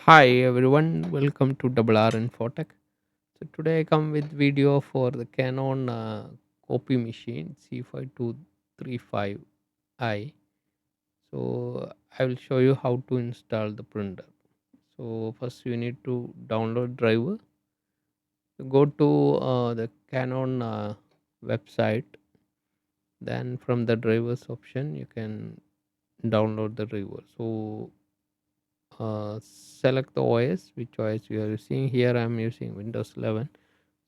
Hi everyone, welcome to Double R Infotech. So today I come with video for the Canon copy machine C5235i. So I will show you how to install the printer. So first you need to download driver. Go to the Canon website. Then from the drivers option you can download the driver. So select the OS, which OS you are using. Here I am using Windows 11.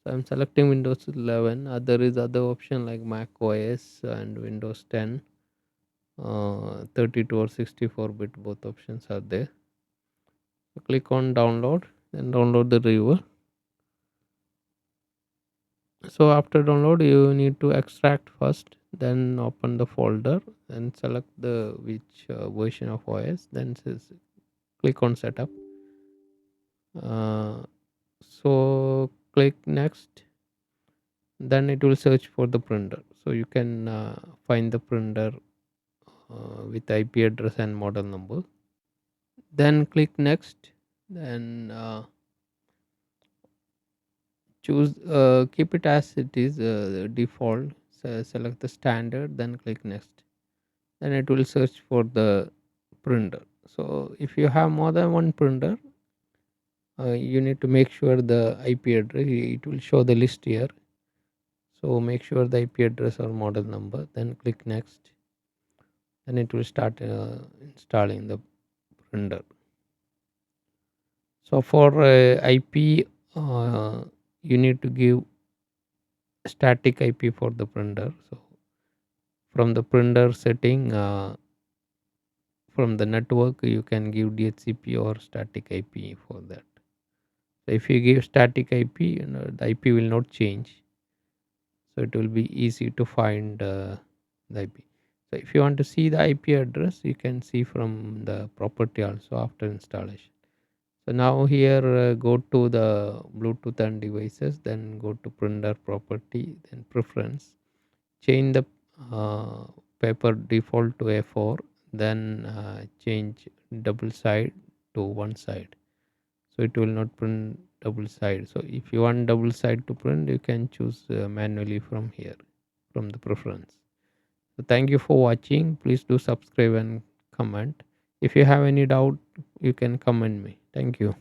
So I'm selecting Windows 11. There is other option like Mac OS and Windows 10, 32 or 64-bit. Both options are there. So click on download, then download the driver. So after download, you need to extract first, then open the folder, then select the which version of OS. Then says click on setup. Uh, so click next, then it will search for the printer, so you can find the printer with IP address and model number. Then click next, then choose keep it as it is default. So select the standard, then click next, then it will search for the printer. So if you have more than one printer, you need to make sure the IP address, it will show the list here. So make sure the IP address or model number, then click next, then it will start installing the printer. So for IP, you need to give static IP for the printer. So from the printer setting, from the network, you can give DHCP or static IP for that. So if you give static IP, the IP will not change. So it will be easy to find the IP. So if you want to see the IP address, you can see from the property also after installation. So now here go to the Bluetooth and devices, then go to printer property, then preference, change the uh, paper default to A4, then change double side to one side. So it will not print double side. So if you want double side to print, you can choose manually from here, from the preference. So thank you for watching. Please do subscribe and comment. If you have any doubt, you can comment me. Thank you.